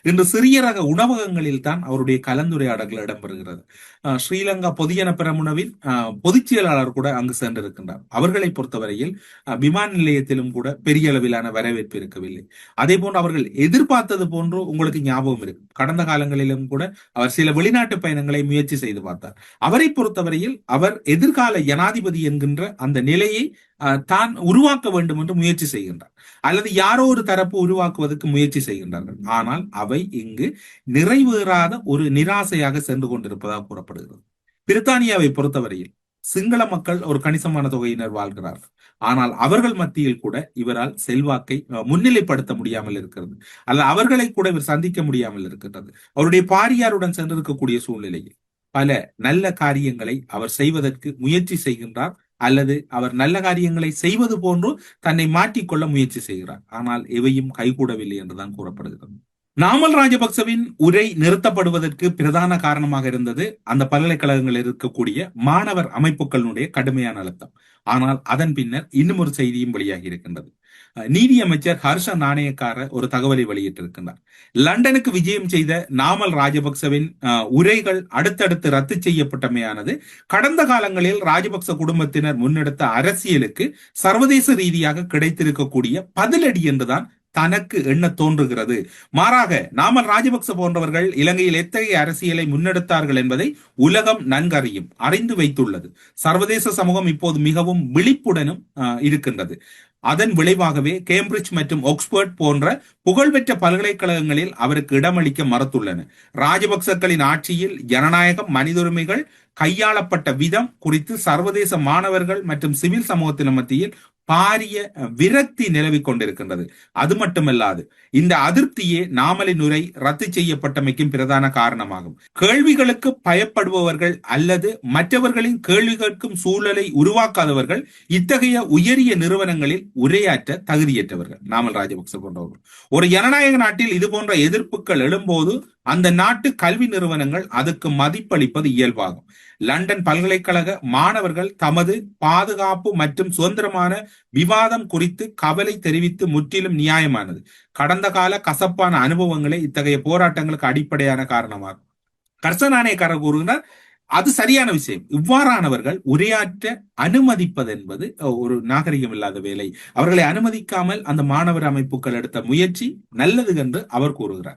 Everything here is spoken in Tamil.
இன்று சிறிய ரக உணவகங்களில் தான் அவருடைய கலந்துரையாடல்கள் இடம்பெறுகிறது. ஸ்ரீலங்கா பொதுஜன பெரமுனவின் பொதுச் செயலாளர் கூட அங்கு சென்றிருக்கின்றார். அவர்களை பொறுத்தவரையில் விமான நிலையத்திலும் கூட பெரிய அளவிலான வரவேற்பு இருக்கவில்லை. அதே போன்று அவர்கள் எதிர்பார்த்தது போன்று உங்களுக்கு ஞாபகம் இருக்கு, கடந்த காலங்களிலும் கூட அவர் சில வெளிநாட்டு பயணங்களை முயற்சி செய்து பார்த்தார். அவரை பொறுத்தவரையில் அவர் எதிர்கால ஜனாதிபதி என்கின்ற அந்த நிலையை தான் உருவாக்க வேண்டும் என்று முயற்சி செய்கின்றார், அல்லது யாரோ ஒரு தரப்பு உருவாக்குவதற்கு முயற்சி செய்கின்றார்கள். ஆனால் அவை இங்கு நிறைவேறாத ஒரு நிராசையாக சென்று கொண்டிருப்பதாக கூறப்படுகிறது. பிரித்தானியாவை பொறுத்தவரையில் சிங்கள மக்கள் ஒரு கணிசமான தொகையினர் வாழ்கிறார்கள். ஆனால் அவர்கள் மத்தியில் கூட இவரால் செல்வாக்கை முன்னிலைப்படுத்த முடியாமல் இருக்கிறது, அல்ல அவர்களை கூட இவர் சந்திக்க முடியாமல் இருக்கின்றது. அவருடைய பாரியாருடன் சென்றிருக்கக்கூடிய சூழ்நிலையில் பல நல்ல காரியங்களை அவர் செய்வதற்கு முயற்சி செய்கின்றார், அல்லது அவர் நல்ல காரியங்களை செய்வது போன்று தன்னை மாற்றிக்கொள்ள முயற்சி செய்கிறார். ஆனால் எவையும் கைகூடவில்லை என்றுதான் கூறப்படுகிறது. நாமல் ராஜபக்சவின் உரை நிறுத்தப்படுவதற்கு பிரதான காரணமாக இருந்தது அந்த பல்கலைக்கழகங்களில் இருக்கக்கூடிய மாணவர் அமைப்புகளுடைய கடுமையான அழுத்தம். ஆனால் அதன் பின்னர் இன்னும் ஒரு செய்தியும் வெளியாகி இருக்கின்றது. நீதியமைச்சர் ஹர்ஷ நாணயக்கார ஒரு தகவலை வெளியிட்டிருக்கின்றார். லண்டனுக்கு விஜயம் செய்த நாமல் ராஜபக்சவின் உரைகள் அடுத்தடுத்து ரத்து செய்யப்பட்டமையானது கடந்த காலங்களில் ராஜபக்ச குடும்பத்தினர் முன்னெடுத்த அரசியலுக்கு சர்வதேச ரீதியாக கிடைத்திருக்கக்கூடிய பதிலடி என்றுதான் தனக்கு எண்ண தோன்றுகிறது. மாறாக நாமல் ராஜபக்ச போன்றவர்கள் இலங்கையில் எத்தகைய அரசியலை முன்னெடுத்தார்கள் என்பதை உலகம் நன்கறியும், அறிந்து வைத்துள்ளது. சர்வதேச சமூகம் இப்போது மிகவும் விழிப்புடனும் இருக்கின்றது. அதன் விளைவாகவே கேம்பிரிட்ஜ் மற்றும் ஆக்ஸ்போர்ட் போன்ற புகழ்பெற்ற பல்கலைக்கழகங்களில் அவருக்கு இடமளிக்க மறுத்துள்ளன. ராஜபக்சக்களின் ஆட்சியில் ஜனநாயகம், மனித உரிமைகள் கையாளப்பட்ட விதம் குறித்து சர்வதேச மாணவர்கள் மற்றும் சிவில் சமூகத்தின் மத்தியில் பாரிய விரக்தி நிலவிக் கொண்டிருக்கின்றது. அது மட்டுமல்லாது இந்த அதிருப்தியே நாமலின் உரை ரத்து செய்யப்பட்டமைக்கும் பிரதான காரணமாகும். கேள்விகளுக்கு பயப்படுபவர்கள் அல்லது மற்றவர்களின் கேள்வி கேட்கும் சூழலை உருவாக்காதவர்கள் இத்தகைய உயரிய நிறுவனங்களில் உரையாற்ற தகுதியற்றவர்கள். நாமல் ராஜபக்ச போன்றவர்கள் ஒரு ஜனநாயக நாட்டில் இது போன்ற எதிர்ப்புகள் எழும்போது அந்த நாட்டு கல்வி நிறுவனங்கள் அதுக்கு மதிப்பளிப்பது இயல்பாகும். லண்டன் பல்கலைக்கழக மாணவர்கள் தமது பாதுகாப்பு மற்றும் சுதந்திரமான விவாதம் குறித்து கவலை தெரிவித்து முற்றிலும் நியாயமானது. கடந்த கால கசப்பான அனுபவங்களே இத்தகைய போராட்டங்களுக்கு அடிப்படையான காரணமாகும். கர்சனானேக்காரர் கூறுகிறார், அது சரியான விஷயம். இவ்வாறானவர்கள் உரையாற்ற அனுமதிப்பது என்பது ஒரு நாகரிகம் இல்லாத வேலை. அவர்களை அனுமதிக்காமல் அந்த மாணவர் அமைப்புகள் எடுத்த முயற்சி நல்லது என்று அவர் கூறுகிறார்.